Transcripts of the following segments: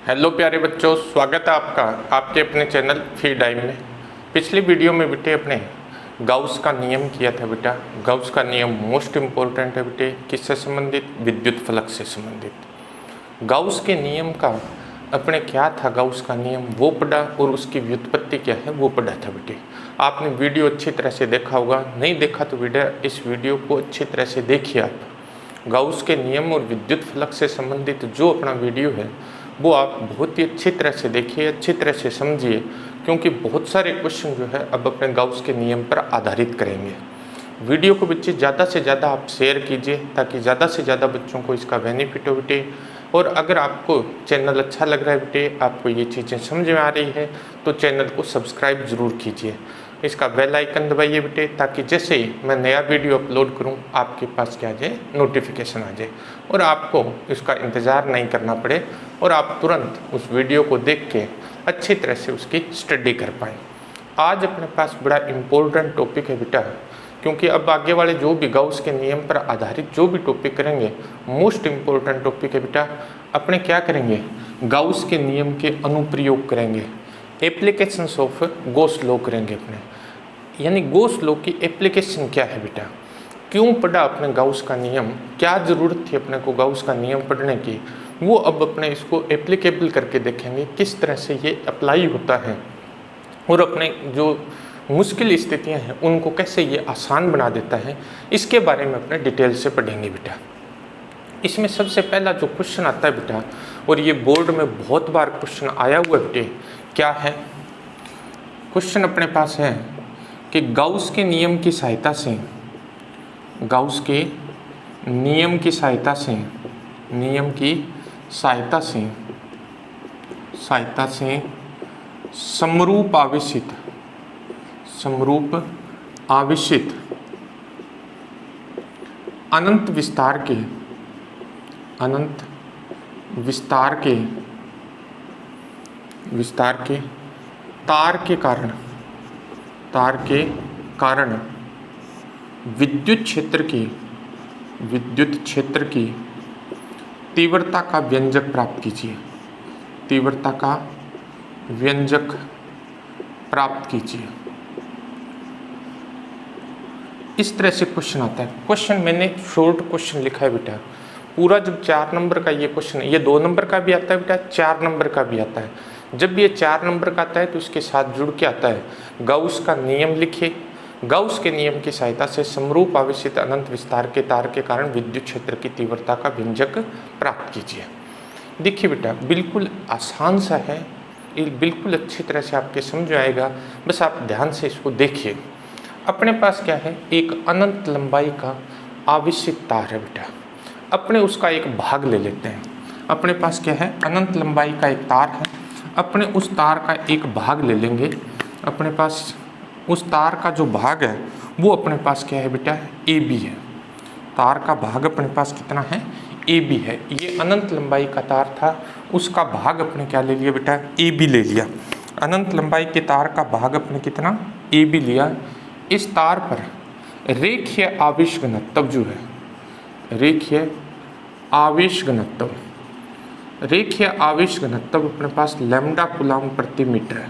Hello प्यारे बच्चों, स्वागत है आपका आपके अपने चैनल फी टाइम में। पिछली वीडियो में बेटे अपने गाउस का नियम किया था बेटा। गाउस का नियम मोस्ट इम्पोर्टेंट है बेटे। किससे संबंधित? विद्युत फलक से संबंधित। गाउस के नियम का अपने क्या था, गाउस का नियम वो पढ़ा और उसकी व्युत्पत्ति क्या है वो पढ़ा था बेटे। आपने वीडियो अच्छी तरह से देखा होगा, नहीं देखा तो बेटा इस वीडियो को अच्छी तरह से देखिए आप। गाउस के नियम और विद्युत फलक से संबंधित जो अपना वीडियो है वो आप बहुत ही अच्छी तरह से देखिए, अच्छी तरह से समझिए, क्योंकि बहुत सारे क्वेश्चन जो है अब अपने गाउस के नियम पर आधारित करेंगे। वीडियो को बच्चे ज़्यादा से ज़्यादा आप शेयर कीजिए ताकि ज़्यादा से ज़्यादा बच्चों को इसका बेनिफिट हो बेटे। और अगर आपको चैनल अच्छा लग रहा है बेटे, आपको ये चीज़ें समझ में आ रही है तो चैनल को सब्सक्राइब ज़रूर कीजिए, इसका बेल आइकन दबाइए बेटे, ताकि जैसे ही मैं नया वीडियो अपलोड करूं आपके पास क्या आ जाए, नोटिफिकेशन आ जाए और आपको इसका इंतज़ार नहीं करना पड़े और आप तुरंत उस वीडियो को देख के अच्छी तरह से उसकी स्टडी कर पाएँ। आज अपने पास बड़ा इम्पोर्टेंट टॉपिक है बेटा, क्योंकि अब आगे वाले जो भी गाउस के नियम पर आधारित जो भी टॉपिक करेंगे मोस्ट इम्पोर्टेंट टॉपिक है बेटा। अपने क्या करेंगे, गाउस के नियम के अनुप्रयोग करेंगे, एप्लीकेशंस ऑफ गॉस लॉ करेंगे अपने। यानी गॉस लॉ की एप्लीकेशन क्या है बेटा, क्यों पढ़ा अपने गाउस का नियम, क्या ज़रूरत थी अपने को गाउस का नियम पढ़ने की, वो अब अपने इसको एप्लीकेबल करके देखेंगे किस तरह से ये अप्लाई होता है और अपने जो मुश्किल स्थितियां हैं उनको कैसे ये आसान बना देता है, इसके बारे में अपने डिटेल से पढ़ेंगे बेटा। इसमें सबसे पहला जो क्वेश्चन आता है बेटा, और ये बोर्ड में बहुत बार क्वेश्चन आया हुआ बेटे, क्या है क्वेश्चन अपने पास है कि गाउस के नियम की सहायता से, गाउस के नियम की सहायता से, नियम की सहायता से समरूप आवेशित अनंत विस्तार के तार के कारण विद्युत क्षेत्र की तीव्रता का व्यंजक प्राप्त कीजिए, तीव्रता का व्यंजक प्राप्त कीजिए। इस तरह से क्वेश्चन आता है। क्वेश्चन मैंने शॉर्ट क्वेश्चन लिखा है बेटा, पूरा जब 4 नंबर का ये क्वेश्चन है, ये 2 नंबर का भी आता है बेटा, 4 नंबर का भी आता है। जब ये 4 नंबर का आता है तो इसके साथ जुड़ के आता है गाउस का नियम लिखिए, गाउस के नियम की सहायता से समरूप आवेशित अनंत विस्तार के तार के कारण विद्युत क्षेत्र की तीव्रता का व्यंजक प्राप्त कीजिए। देखिए बेटा बिल्कुल आसान सा है, बिल्कुल अच्छी तरह से आपके समझ आएगा, बस आप ध्यान से इसको देखिए। अपने पास क्या है, एक अनंत लंबाई का आवेशित तार है बेटा। अपने उसका एक भाग ले लेते हैं। अपने पास क्या है, अनंत लंबाई का एक तार है, अपने उस तार का एक भाग ले लेंगे। अपने पास उस तार का जो भाग है वो अपने पास क्या है बेटा, ए बी है। तार का भाग अपने पास कितना है, ए बी है। ये अनंत लंबाई का तार था, उसका भाग अपने क्या ले लिया बेटा, ए बी ले लिया। अनंत लंबाई के तार का भाग अपने कितना, ए बी लिया। इस तार पर रेखीय आवेश घनत्व जो है, रेखीय आवेश घनत्व अपने पास लैम्डा कूलम प्रति मीटर है।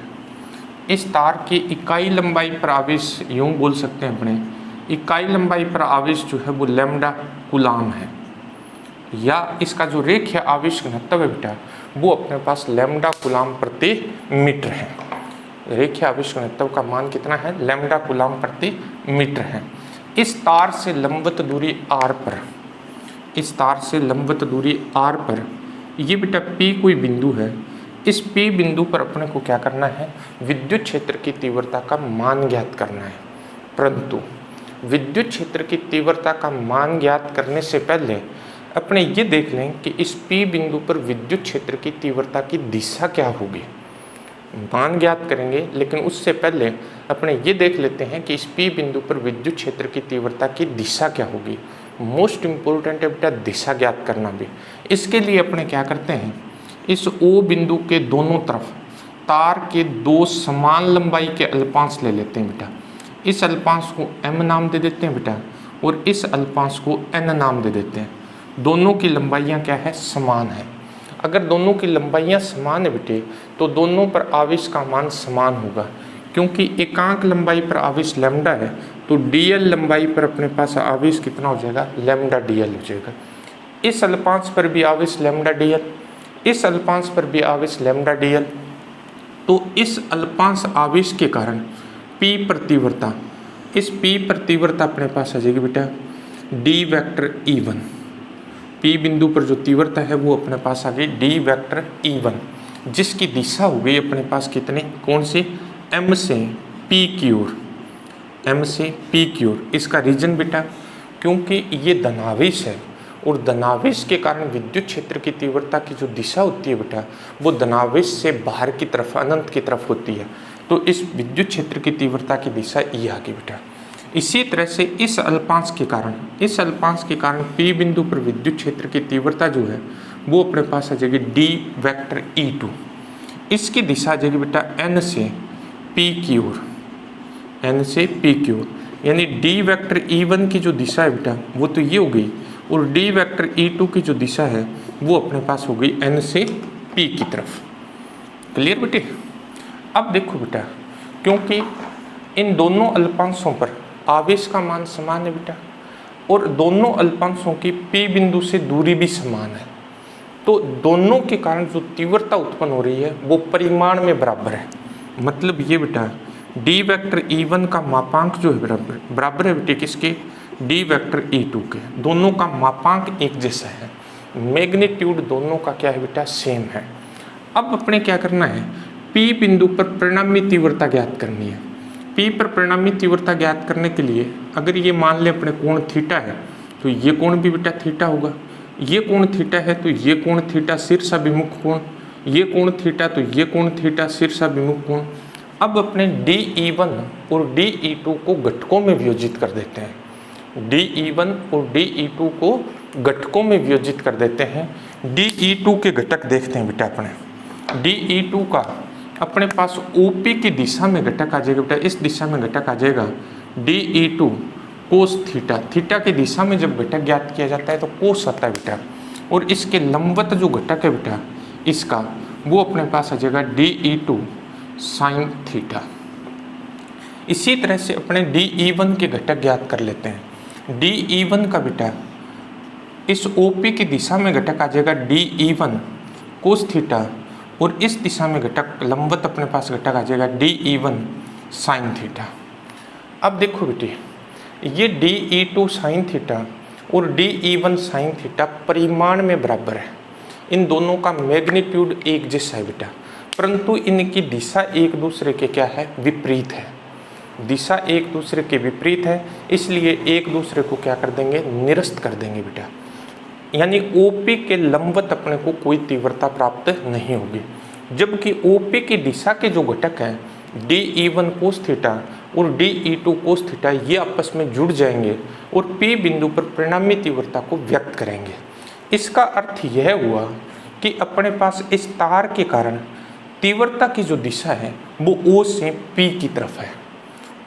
इस तार की इकाई लंबाई पर आवेश, यूं बोल सकते हैं अपने, इकाई लंबाई पर आवेश जो है वो लैम्डा कूलम है, या इसका जो रेखीय आवेश घनत्व है बेटा वो अपने पास लैम्डा कूलम प्रति मीटर है। रेखीय आवेश घनत्व का मान कितना है, लैम्डा कूलम प्रति मीटर है। इस तार से लंबवत दूरी r पर, इस तार से लंबवत दूरी r पर ये बेटा P कोई बिंदु है। इस P बिंदु पर अपने को क्या करना है, विद्युत क्षेत्र की तीव्रता का मान ज्ञात करना है। परंतु विद्युत क्षेत्र की तीव्रता का मान ज्ञात करने से पहले अपने ये देख लें कि इस P बिंदु पर विद्युत क्षेत्र की तीव्रता की दिशा क्या होगी। मान ज्ञात करेंगे, लेकिन उससे पहले अपने ये देख लेते हैं कि इस P बिंदु पर विद्युत क्षेत्र की तीव्रता की दिशा क्या होगी। मोस्ट इम्पोर्टेंट है बेटा दिशा ज्ञात करना भी। इसके लिए अपने क्या करते हैं, इस O बिंदु के दोनों तरफ तार के 2 समान लंबाई के अल्पांश ले लेते हैं बेटा। इस अल्पांश को m नाम दे देते हैं बेटा और इस अल्पांश को n नाम दे देते हैं। दोनों की लंबाइयाँ क्या है, समान है। अगर दोनों की लंबाइयाँ समान है बेटे तो दोनों पर आवेश का मान समान होगा, क्योंकि एकांक लंबाई पर आवेश लैम्डा है तो डीएल लंबाई पर अपने पास आवेश कितना हो जाएगा, लैम्डा डीएल हो जाएगा। इस अल्पांश पर भी आवेश लैम्डा डीएल, इस अल्पांश पर भी आवेश लैम्डा डीएल। तो इस अल्पांश आवेश के कारण P पर तीव्रता, इस P पर तीव्रता अपने पास आ जाएगी बेटा D वेक्टर E1। P बिंदु पर जो तीव्रता है वो अपने पास आ गई D वेक्टर E1, जिसकी दिशा हो गई अपने पास कितने, कौन से, M से P की ओर, M से P की ओर। इसका रीजन बेटा क्योंकि ये धनावेश है और धनावेश के कारण विद्युत क्षेत्र की तीव्रता की जो दिशा होती है बेटा वो धनावेश से बाहर की तरफ, अनंत की तरफ होती है। तो इस विद्युत क्षेत्र की तीव्रता की दिशा ये आ गई बेटा। इसी तरह से इस अल्पांश के कारण P बिंदु पर विद्युत क्षेत्र की तीव्रता जो है वो अपने पास आ जाएगी D वेक्टर E2। इसकी दिशा आ जाएगी बेटा N से P की ओर, N से P की ओर, यानी D वेक्टर E1 की जो दिशा है बेटा वो तो ये हो गई, और D वेक्टर E2 की जो दिशा है वो अपने पास हो गई N से P की तरफ। क्लियर बेटे। अब देखो बेटा, क्योंकि इन दोनों अल्पांशों पर आवेश का मान समान है बेटा और दोनों अल्पांशों की P बिंदु से दूरी भी समान है, तो दोनों के कारण जो तीव्रता उत्पन्न हो रही है वो परिमाण में बराबर है। मतलब ये बेटा D वेक्टर E1 का मापांक जो है बराबर है बेटे किसके, D वेक्टर E2 के। दोनों का मापांक एक जैसा है, मैग्नीट्यूड दोनों का क्या है बेटा, सेम है। अब अपने क्या करना है, P बिंदु पर परिणामी तीव्रता ज्ञात करनी है। P पर परिणामी तीव्रता ज्ञात करने के लिए अगर ये मान लें अपने कोण थीटा है तो ये कोण भी बेटा थीटा होगा, ये कोण थीटा है तो ये कोण थीटा शीर्षाभिमुख कोण, ये कोण थीटा तो ये कोण थीटा शीर्षाभिमुख कोण। अब अपने DE1 और DE2 को घटकों में वियोजित कर देते हैं, DE1 और DE2 को घटकों में वियोजित कर देते हैं। DE2 के घटक देखते हैं बेटा अपने, DE2 का अपने पास OP की दिशा में घटक आ जाएगा बेटा, इस दिशा में घटक आ जाएगा DE2 कोस थीटा। थीटा की दिशा में जब घटक ज्ञात किया जाता है तो कोस आता है बेटा, और इसके लंबवत जो घटक है बेटा इसका वो अपने पास आ जाएगा DE2 साइन थीटा। इसी तरह से अपने DE1 के घटक ज्ञात कर लेते हैं। DE1 का बेटा इस OP की दिशा में घटक आ जाएगा DE1 कोस थीटा, और इस दिशा में घटक लंबवत अपने पास घटक आ जाएगा DE1 साइन थीटा। अब देखो बेटे, ये DE2 साइन थीटा और DE1 साइन थीटा परिमाण में बराबर है, इन दोनों का मैग्नीट्यूड एक जैसा है बेटा, परंतु इनकी दिशा एक दूसरे के क्या है, विपरीत है। दिशा एक दूसरे के विपरीत है, इसलिए एक दूसरे को क्या कर देंगे, निरस्त कर देंगे बेटा। यानी OP के लंबवत अपने को कोई तीव्रता प्राप्त नहीं होगी, जबकि OP की दिशा के जो घटक हैं DE1 कोस थीटा और DE2 कोस थीटा ये आपस में जुड़ जाएंगे और P बिंदु पर परिणामी तीव्रता को व्यक्त करेंगे। इसका अर्थ यह हुआ कि अपने पास इस तार के कारण तीव्रता की जो दिशा है वो O से P की तरफ है,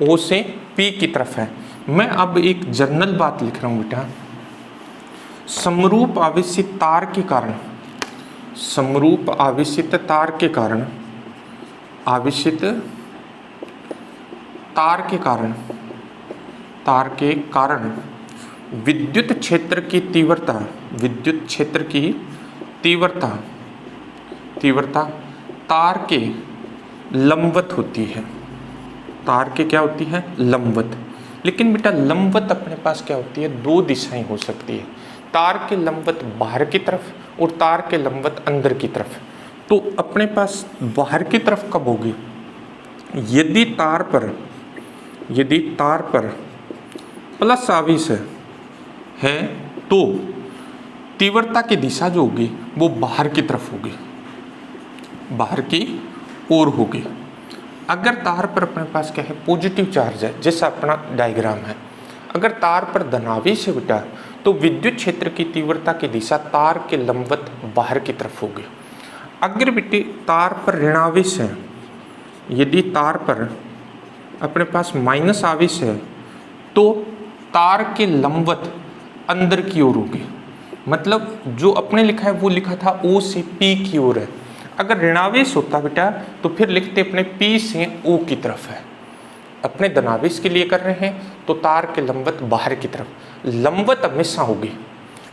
O से P की तरफ है। मैं अब एक जनरल बात लिख रहा हूँ बेटा, समरूप आवेशित तार के कारण, समरूप आवेशित तार के कारण, आवेशित तार के कारण, तार के कारण विद्युत क्षेत्र की तीव्रता, विद्युत क्षेत्र की तीव्रता, तीव्रता तार के लंबवत होती है। तार के क्या होती है, लंबवत। लेकिन बेटा लंबवत अपने पास क्या होती है, दो दिशाएं हो सकती है, तार के लंबवत बाहर की तरफ और तार के लंबवत अंदर की तरफ। तो अपने पास बाहर की तरफ कब होगी, यदि तार पर प्लस आवेश है तो तीव्रता की दिशा जो होगी वो बाहर की तरफ होगी, बाहर की ओर होगी। अगर तार पर अपने पास क्या है, पॉजिटिव चार्ज है, जैसा अपना डायग्राम है, अगर तार पर धनावेश है बेटा तो विद्युत क्षेत्र की तीव्रता की दिशा तार के लंबवत बाहर की तरफ होगी। अगर बेटे तार पर ऋणावेश है, यदि तार पर अपने पास माइनस आवेश है तो तार के लंबवत अंदर की ओर होगी। मतलब जो अपने लिखा है वो लिखा था O से P की ओर है। अगर ऋणावेश होता बेटा तो फिर लिखते अपने P से O की तरफ है। अपने धनावेश के लिए कर रहे हैं तो तार के लंबवत बाहर की तरफ, लंबवत हमेशा होगी।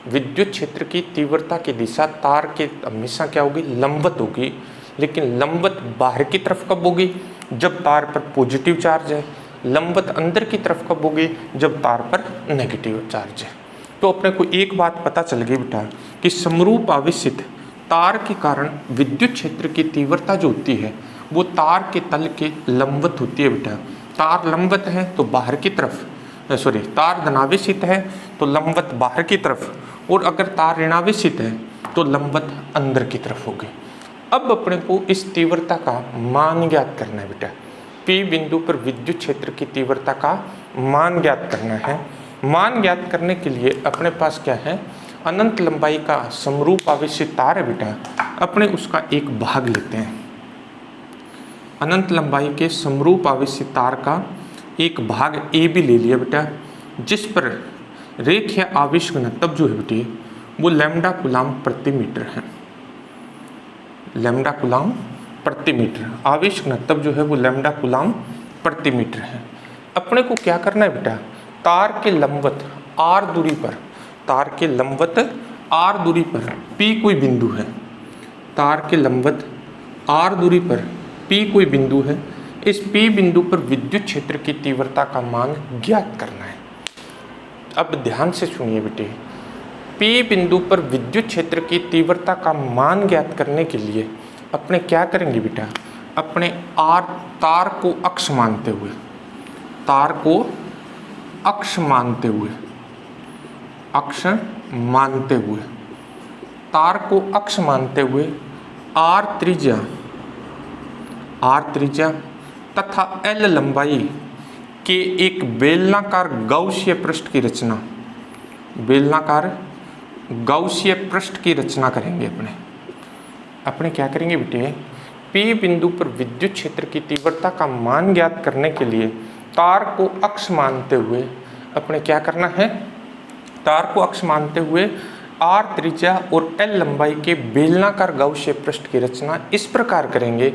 विद्युत क्षेत्र की तीव्रता की दिशा तार के हमेशा क्या होगी, लंबवत होगी। लेकिन लंबवत बाहर की तरफ कब होगी, जब तार पर पॉजिटिव चार्ज है। लंबवत अंदर की तरफ कब होगी, जब तार पर नेगेटिव चार्ज है। तो अपने को एक बात पता चल गई बेटा कि समरूप आवेशित तार के कारण विद्युत क्षेत्र की तीव्रता जो होती है वो तार के तल के लंबवत होती है बेटा। तार लंबवत है तो बाहर की तरफ, तार धनावेशित है तो लंबवत बाहर की तरफ, और अगर तार ऋणावेशित है तो लंबवत अंदर की तरफ होगी। अब अपने को इस तीव्रता का मान ज्ञात करना है बेटा। P बिंदु पर विद्युत क्षेत्र की तीव्रता का मान ज्ञात करना है। मान ज्ञात करने के लिए अपने पास क्या है, अनंत लंबाई का समरूप आवेशित तार है बेटा। अपने उसका एक भाग लेते हैं। अनंत लंबाई के समरूप आवेशित तार का एक भाग ए भी ले लिया बेटा, जिस पर रेखीय आवेश घनत्व जो है बेटे वो लैम्डा कूलाम प्रति मीटर है। लैम्डा कूलाम प्रति मीटर आवेश घनत्व जो है वो लैम्डा कूलाम प्रति मीटर है। अपने को क्या करना है बेटा, तार के लंबवत आर दूरी पर, तार के लंबवत आर दूरी पर P कोई बिंदु है। तार के लंबवत आर दूरी पर P कोई बिंदु है। इस P बिंदु पर विद्युत क्षेत्र की तीव्रता का मान ज्ञात करना है। अब ध्यान से सुनिए बेटे, P बिंदु पर विद्युत क्षेत्र की तीव्रता का मान ज्ञात करने के लिए अपने क्या करेंगे बेटा, अपने आर तार को अक्ष मानते हुए, तार को अक्ष मानते हुए, अक्ष मानते हुए, तार को अक्ष मानते हुए आर त्रिज्या तथा L लंबाई के एक बेलनाकार गाउसीय पृष्ठ की रचना, बेलनाकार गाउसीय पृष्ठ की रचना करेंगे। अपने क्या करेंगे बेटे, P बिंदु पर विद्युत क्षेत्र की तीव्रता का मान ज्ञात करने के लिए तार को अक्ष मानते हुए अपने क्या करना है, तार को अक्ष मानते हुए R त्रिज्या और L लंबाई के बेलनाकार गाउसीय पृष्ठ की रचना इस प्रकार करेंगे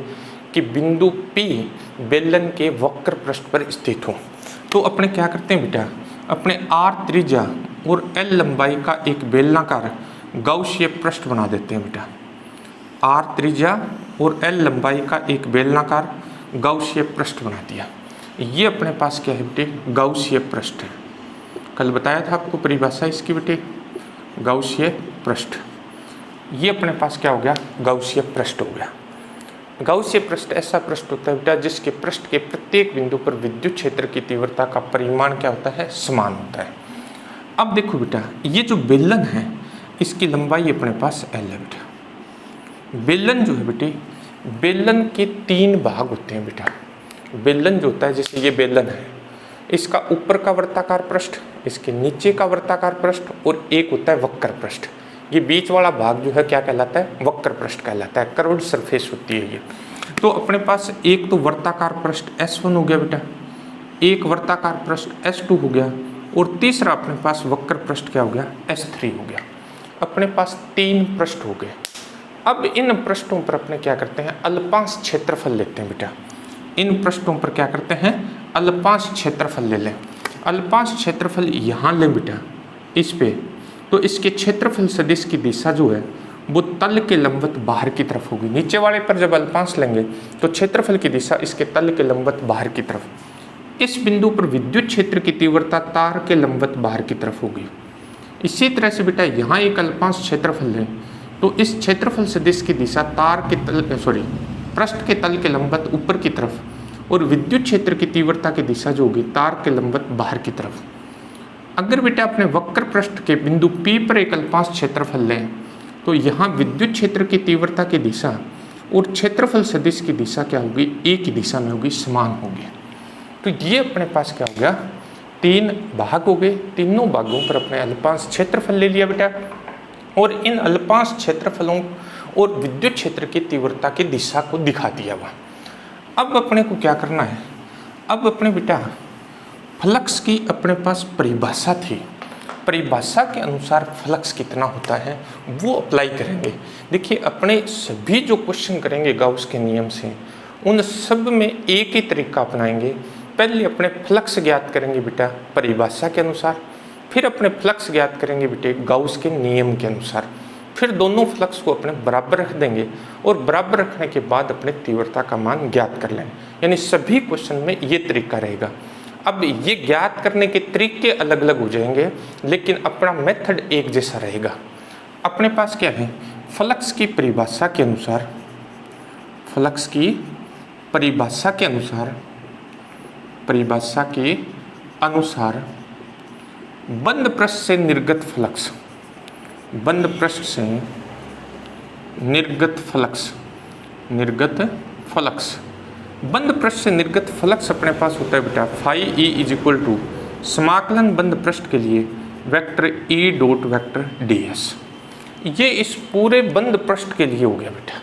कि बिंदु P बेलन के वक्र पृष्ठ पर स्थित हो। तो अपने क्या करते हैं बेटा, अपने R त्रिज्या और L लंबाई का एक बेलनाकार गाउसीय पृष्ठ बना देते हैं बेटा। R त्रिज्या और L लंबाई का एक बेलनाकार गाउसीय पृष्ठ बना दिया। ये अपने पास क्या है बेटे, गाउसीय पृष्ठ है। कल बताया था आपको परिभाषा इसकी बेटे, गाउसीय पृष्ठ। ये अपने पास क्या हो गया, गाउसीय पृष्ठ हो गया। गाउसीय पृष्ठ ऐसा पृष्ठ होता है बेटा जिसके पृष्ठ के प्रत्येक बिंदु पर विद्युत क्षेत्र की तीव्रता का परिमाण क्या होता है, समान होता है। अब देखो बेटा, ये जो बेलन है इसकी लंबाई अपने पास L है बेटा। बेलन जो है बेटे, बेलन के 3 भाग होते हैं बेटा। बेलन जो होता है, जैसे ये बेलन है, इसका ऊपर का वर्ताकार पृष्ठ, इसके नीचे का वर्ताकार पृष्ठ, और एक होता है वक्र पृष्ठ। ये बीच वाला भाग जो है क्या कहलाता है, वक्र पृष्ठ कहलाता है। कर्व्ड सरफेस होती है ये। तो अपने पास एक तो वर्ताकार पृष्ठ S1 हो गया बेटा, एक वर्ताकार पृष्ठ S2 हो गया, और तीसरा अपने पास वक्र पृष्ठ क्या हो गया, S3 हो गया। अपने पास 3 पृष्ठ हो गए। अब इन पृष्ठों पर अपने क्या करते हैं, अल्पांश क्षेत्रफल लेते हैं बेटा। इन पृष्ठों पर क्या करते हैं, अल्पांश क्षेत्रफल ले लें। अल्पांश क्षेत्रफल यहाँ लें बेटा, इस पे, तो इसके क्षेत्रफल सदिश की दिशा जो है वो तल के लंबवत बाहर की तरफ होगी। नीचे वाले पर जब अल्पांश लेंगे तो क्षेत्रफल की दिशा इसके तल के लंबवत बाहर की तरफ। इस बिंदु पर विद्युत क्षेत्र की तीव्रता तार के लंबवत बाहर की तरफ होगी। इसी तरह से बेटा यहाँ एक अल्पांश क्षेत्रफल लें तो इस क्षेत्रफल सदिश की दिशा तार के पृष्ठ के तल के लंबवत ऊपर की तरफ, और विद्युत क्षेत्र की तीव्रता की दिशा जो होगी तार के लंबवत बाहर की तरफ। अगर बेटा अपने वक्र पृष्ठ के बिंदु P पर एक अल्पांश क्षेत्रफल लें तो यहाँ विद्युत क्षेत्र की तीव्रता की दिशा और क्षेत्रफल सदिश की दिशा क्या होगी, एक ही दिशा में होगी, समान होगी। तो ये अपने पास क्या हो गया, 3 भाग हो गए। तीनों भागों पर अपने अल्पांश क्षेत्रफल ले लिया बेटा, और इन अल्पांश क्षेत्रफलों और विद्युत क्षेत्र की तीव्रता की दिशा को दिखा दिया हुआ। अब अपने को क्या करना है, अब अपने बेटा फ्लक्स की अपने पास परिभाषा थी, परिभाषा के अनुसार फ्लक्स कितना होता है वो अप्लाई करेंगे। देखिए अपने सभी जो क्वेश्चन करेंगे गाउस के नियम से, उन सब में एक ही तरीका अपनाएंगे। पहले अपने फ्लक्स ज्ञात करेंगे बेटा परिभाषा के अनुसार, फिर अपने फ्लक्स ज्ञात करेंगे बेटे गाउस के नियम के अनुसार, फिर दोनों फ्लक्स को अपने बराबर रख देंगे और बराबर रखने के बाद अपने तीव्रता का मान ज्ञात कर लेंगे। यानी सभी क्वेश्चन में ये तरीका रहेगा। अब ये ज्ञात करने के तरीके अलग अलग हो जाएंगे, लेकिन अपना मेथड एक जैसा रहेगा। अपने पास क्या है, फ्लक्स की परिभाषा के अनुसार, फ्लक्स की परिभाषा के अनुसार, परिभाषा के अनुसार बंद पृष्ठ से निर्गत फ्लक्स, बंद पृष्ठ से निर्गत फ्लक्स, निर्गत फ्लक्स, बंद पृष्ठ से निर्गत फ्लक्स अपने पास होता है बेटा phi E is equal to समाकलन बंद पृष्ठ के लिए vector E dot vector D S. ये इस पूरे बंद पृष्ठ के लिए हो गया बेटा,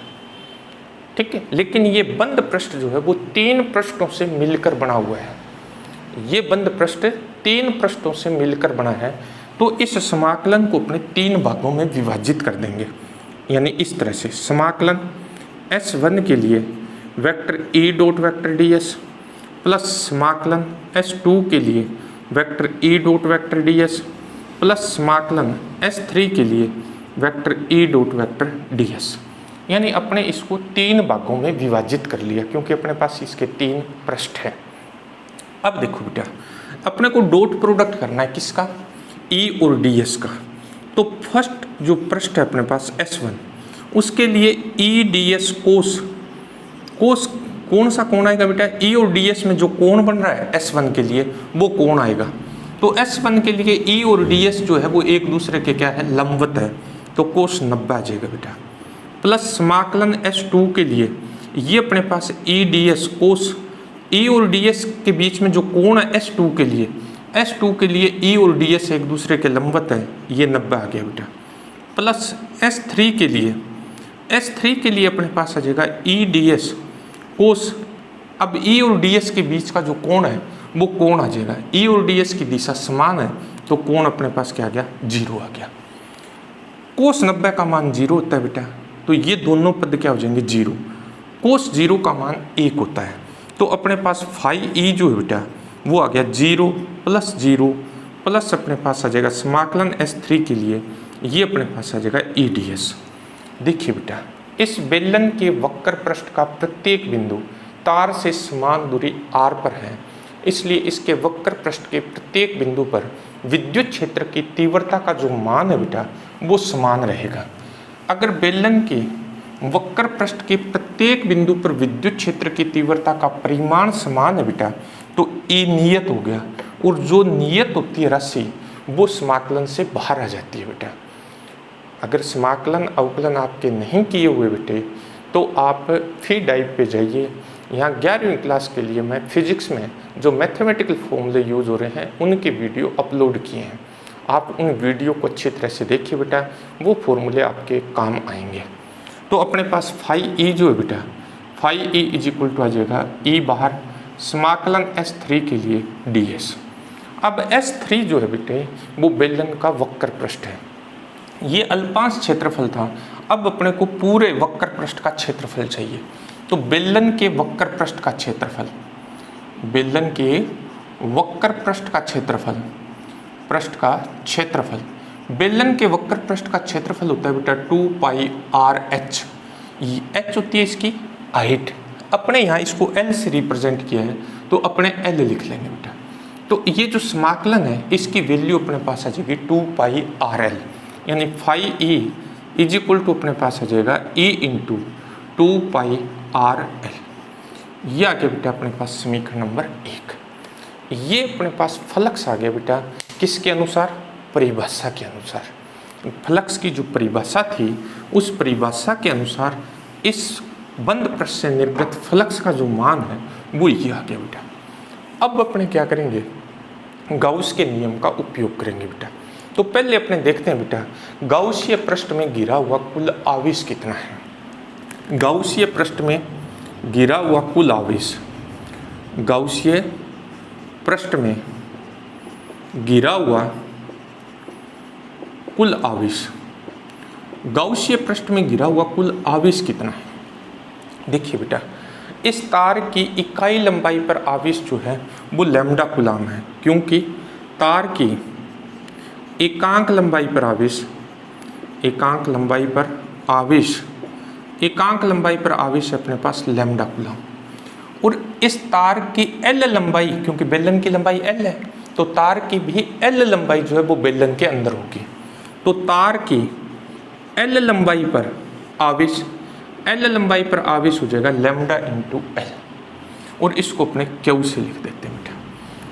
ठीक है। लेकिन ये बंद पृष्ठ जो है वो 3 पृष्ठों से मिलकर बना हुआ है। ये बंद पृष्ठ 3 पृष्ठों से मिलकर बना है, तो इस समाकलन को अपने 3 भागों में विभाजित कर देंगे। यानी इस तरह से समाकलन S1 के लिए vector E dot vector D S plus समाकलन S2 के लिए vector E dot vector D S plus समाकलन S3 के लिए vector E dot vector D S. यानी अपने इसको 3 भागों में विभाजित कर लिया, क्योंकि अपने पास इसके 3 पृष्ठ हैं। अब देखो बेटा, अपने को डॉट प्रोडक्ट करना है किसका, E और ds का। तो फर्स्ट जो पृष्ठ है अपने पास S1, उसके लिए E ds कोस, कोस कौन सा कोण आएगा बेटा, E और ds में जो कोण बन रहा है S1 के लिए वो कोण आएगा। तो S1 के लिए E और ds जो है वो एक दूसरे के क्या है, लंबवत है, तो कोस 90 आ जाएगा बेटा। प्लस समाकलन S2 के लिए ये अपने पास E ds कोस, E और ds के बीच में जो कोण है S2 के लिए, S2 के लिए E और ds एक दूसरे के लंबवत है, ये 90 आ गया बेटा। प्लस S3 के लिए, S3 के लिए अपने पास आ जाएगा E ds कोस। अब E और ds के बीच का जो कोण है वो कोण आ जाएगा, E और ds की दिशा समान है, तो कोण अपने पास क्या आ गया, 0 आ गया। कोस 90 का मान 0 होता है बेटा, तो ये दोनों पद क्या हो जाएंगे, 0। कोस 0 का मान 1 होता है, तो अपने पास फाई ई जो है बेटा वो आ गया 0 प्लस 0 प्लस अपने पास आ जाएगा समाकलन S3 के लिए ये अपने पास आ जाएगा E ds। देखिए बेटा, इस बेलन के वक्र पृष्ठ का प्रत्येक बिंदु तार से समान दूरी r पर है, इसलिए इसके वक्र पृष्ठ के प्रत्येक बिंदु पर विद्युत क्षेत्र की तीव्रता का जो मान है बेटा वो समान रहेगा। अगर बेलन के वक्र पृष्ठ के प्रत्येक बिंदु पर विद्युत क्षेत्र की तीव्रता का परिमाण समान है बेटा, तो E नियत हो गया, और जो नियत होती है राशि वो समाकलन से बाहर आ जाती है बेटा। अगर समाकलन अवकलन आपके नहीं किए हुए बेटे, तो आप फी डाइव पे जाइए। यहाँ 11वीं क्लास के लिए मैं फिजिक्स में जो मैथमेटिकल फॉर्मूले यूज़ हो रहे हैं उनके वीडियो अपलोड किए हैं, आप उन वीडियो को अच्छी तरह से देखिए बेटा, वो फॉर्मूले आपके काम आएंगे। तो अपने पास फाई ई जो है बेटा, phi E is equal to आ जाएगा ई बाहर समाकलन S3 के लिए ds। अब S3 जो है बेटे वो बेलन का वक्र पृष्ठ है, ये अल्पांश क्षेत्रफल था। अब अपने को पूरे वक्र पृष्ठ का क्षेत्रफल चाहिए, तो बेलन के वक्र पृष्ठ का क्षेत्रफल, बेलन के वक्र पृष्ठ का क्षेत्रफल, पृष्ठ का क्षेत्रफल, बेलन के वक्र पृष्ठ का क्षेत्रफल होता है बेटा 2 पाई आर एच। एच होती है इसकी हाइट, अपने यहाँ इसको L से रिप्रेजेंट किया है, तो अपने L लिख लेंगे बेटा। तो ये जो समाकलन है इसकी वैल्यू अपने पास आ जाएगी 2 पाई आर एल, यानी phi E is equal to अपने पास आ जाएगा E into 2 pi R L. ये आ गया बेटा अपने पास समीकरण नंबर 1। ये अपने पास फ्लक्स आ गया बेटा किसके अनुसार, परिभाषा के अनुसार। फ्लक्स की जो परिभाषा थी उस परिभाषा के अनुसार इस बंद पृष्ठ से निर्गत फ्लक्स का जो मान है वो ये आ गया बेटा। अब अपने क्या करेंगे, गाउस के नियम का उपयोग करेंगे बेटा। तो पहले अपने देखते हैं बेटा गाउसीय पृष्ठ में गिरा हुआ कुल आवेश कितना है। गाउसीय पृष्ठ में गिरा हुआ कुल आवेश, गाउसीय पृष्ठ में गिरा हुआ कुल आवेश, गाउसीय पृष्ठ में घिरा हुआ कुल आवेश कितना है। देखिए बेटा, इस तार की इकाई लंबाई पर आवेश जो है वो लैम्डा कूलाम है, क्योंकि तार की एकांक लंबाई पर आवेश, एकांक लंबाई पर आवेश है अपने पास लैम्डा कूलाम। और इस तार की एल लंबाई, क्योंकि बेलन की लंबाई एल है, तो तार की भी एल लंबाई जो है वो बेलन के अंदर होगी। तो तार की एल लंबाई पर आवेश, एल लंबाई पर आवेश हो जाएगा लैम्डा इंटू एल, और इसको अपने क्यू से लिख देते हैं बेटा।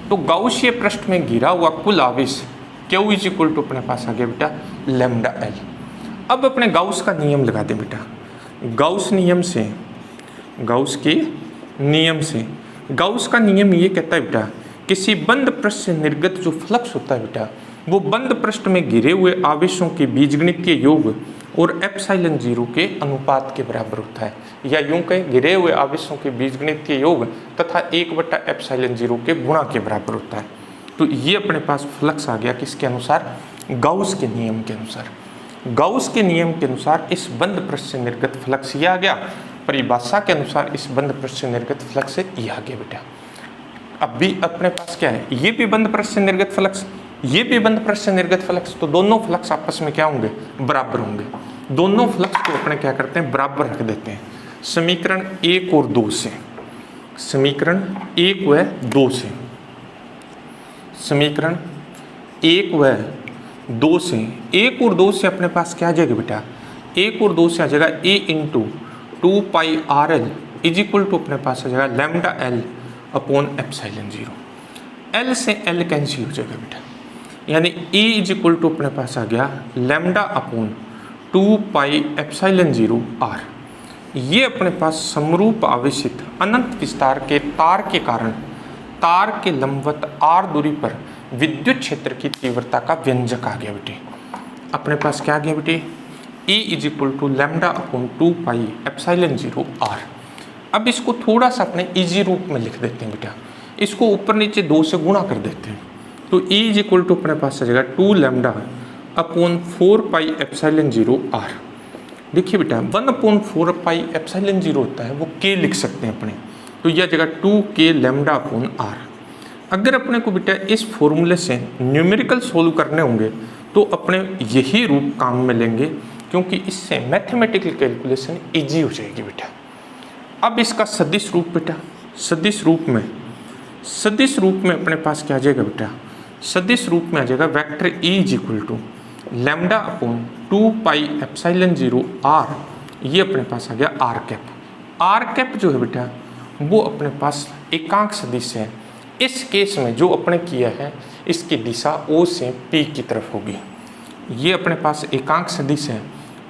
तो गाउसीय पृष्ठ में घिरा हुआ कुल आवेश क्यू इज इक्वल टू अपने पास आ गया बेटा लैम्डा एल। अब अपने गाउस का नियम लगा दें बेटा। गाउस का नियम ये कहता है बेटा, किसी बंद पृष्ठ से निर्गत जो फ्लक्स होता है बेटा, वो बंद पृष्ठ में घिरे हुए आवेशों के बीजगणितीय योग और एप्सिलॉन 0 के अनुपात के बराबर होता है, या यूं कहें घिरे हुए आवेशों के बीजगणितीय योग तथा 1 एप्सिलॉन 0 के गुणा के बराबर होता है। तो ये अपने पास फ्लक्स आ गया किसके अनुसार, गाउस के नियम के अनुसार। गाउस के नियम के अनुसार इस बंद पृष्ठ से निर्गत फ्लक्स ये आ गया, परिभाषा के अनुसार इस बंद पृष्ठ से निर्गत फ्लक्स से ये आ गया बेटा। अब भी अपने पास क्या है, ये भी बंद पृष्ठ से निर्गत फ्लक्स, ये भी बंद पृष्ठ से निर्गत फ्लक्स, तो दोनों फ्लक्स आपस में क्या होंगे, बराबर होंगे। दोनों फ्लक्स को अपने क्या करते हैं, बराबर रख देते हैं समीकरण 1 और 2 से, समीकरण 1 व 2 से, समीकरण 1 व 2 से, 1 और 2 से अपने पास क्या आ जाएगा बेटा, 1 और 2 से आ जाएगा a into 2πRL is equal to अपने पास आ जाएगा lambda L upon epsilon 0। L से एल कैंसिल हो जाएगा बेटा, यानी a इज इक्वल टू अपने पास आ गया लैम्डा अपॉन 2π एप्सिलॉन 0 r। ये अपने पास समरूप आवेशित अनंत विस्तार के तार के कारण तार के लंबवत r दूरी पर विद्युत क्षेत्र की तीव्रता का व्यंजक आ गया बेटे। अपने पास क्या आ गया बेटे, E is equal to lambda upon 2π epsilon 0 r। अब इसको थोड़ा सा अपने इजी रूप में लिख देते हैं बेटा, इसको ऊपर नीचे 2 से गुणा कर देते हैं। तो E इज इक्वल टू अपने पास आ जाएगा 2 लैम्डा अपॉन 4π एप्सिलॉन 0 r। देखिए बेटा 1/4π एप्सिलॉन 0 होता है, वो k लिख सकते हैं अपने, तो यह जगह 2k लैम्डा अपॉन r। अगर अपने को बेटा इस फॉर्मूले से न्यूमेरिकल सोल्व करने होंगे तो अपने यही रूप काम में लेंगे, क्योंकि इससे मैथमेटिकल कैलकुलेशन इजी हो जाएगी बेटा। अब इसका सदिश रूप बेटा, सदिश रूप में अपने पास क्या आ जाएगा बेटा, सदिश रूप में आ जाएगा vector E is equal to lambda upon 2π epsilon 0 r। ये अपने पास आ गया r कैप। r कैप जो है बेटा वो अपने पास एकांक सदिश है। इस केस में जो अपने किया है इसकी दिशा O से P की तरफ होगी। ये अपने पास एकांक सदिश है,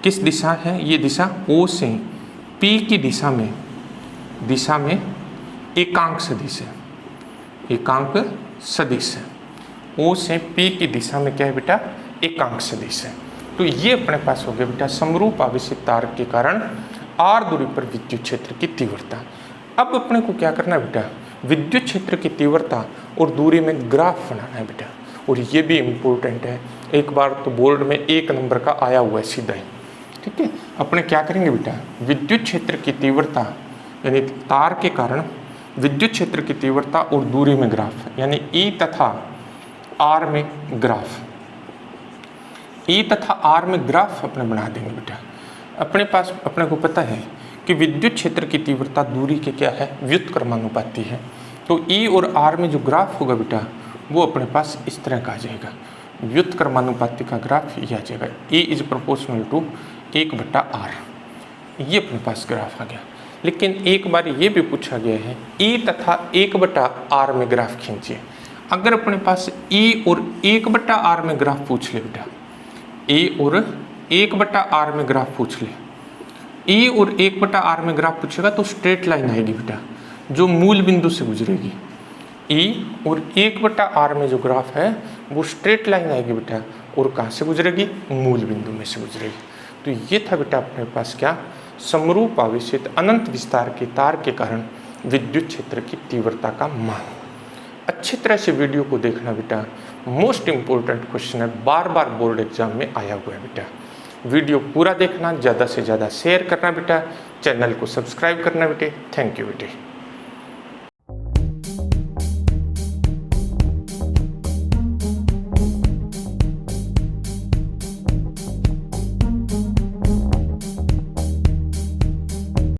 किस दिशा है, ये दिशा O से P की दिशा में एकांक सदिश है, एकांक सदिश है। O से P की दिशा में क्या है बेटा, एकांक सदिश है। तो ये अपने पास हो गया बेटा समरूप आवेशित तार के कारण r दूरी पर विद्युत क्षेत्र की तीव्रता। अब अपने को क्या करना है बेटा, विद्युत क्षेत्र की तीव्रता और दूरी में ग्राफ बनाना है बेटा, और ये भी इम्पोर्टेंट है। एक बार तो बोर्ड में 1 नंबर का आया हुआ है सीधा ही, ठीक है। अपने क्या करेंगे बेटा, विद्युत क्षेत्र की तीव्रता यानी तार के कारण विद्युत क्षेत्र की तीव्रता और दूरी में ग्राफ, यानी E तथा R में ग्राफ, E तथा R में ग्राफ अपने बना देंगे बेटा। अपने पास अपने को पता है कि विद्युत क्षेत्र की तीव्रता दूरी के क्या है, व्युत्क्रमानुपाती है। तो E और R में जो ग्राफ होगा बेटा वो अपने पास इस तरह का आ जाएगा, व्युत्क्रमानुपाती का ग्राफ ये आ जाएगा, E is proportional to 1/r। ये अपने पास ग्राफ आ गया। लेकिन एक बार ये भी पूछा गया है E तथा 1/r में ग्राफ खींचिए। अगर अपने पास E और 1/r में ग्राफ पूछ ले बेटा, E और 1/r में ग्राफ पूछ ले, E और 1/r में ग्राफ पूछेगा तो स्ट्रेट लाइन आएगी बेटा जो मूल बिंदु से गुजरेगी। E और 1/r में जो ग्राफ है वो स्ट्रेट लाइन आएगी बेटा, और कहाँ से गुजरेगी, मूल बिंदु में से गुजरेगी। तो ये था बेटा अपने पास क्या, समरूप आवेशित अनंत विस्तार के तार के कारण विद्युत क्षेत्र की तीव्रता का मान। अच्छी तरह से वीडियो को देखना बेटा, मोस्ट इम्पोर्टेंट क्वेश्चन है, बार बार बोर्ड एग्जाम में आया हुआ है बेटा। वीडियो पूरा देखना, ज़्यादा से ज़्यादा शेयर करना बेटा, चैनल को सब्सक्राइब करना बेटे। थैंक यू बेटे।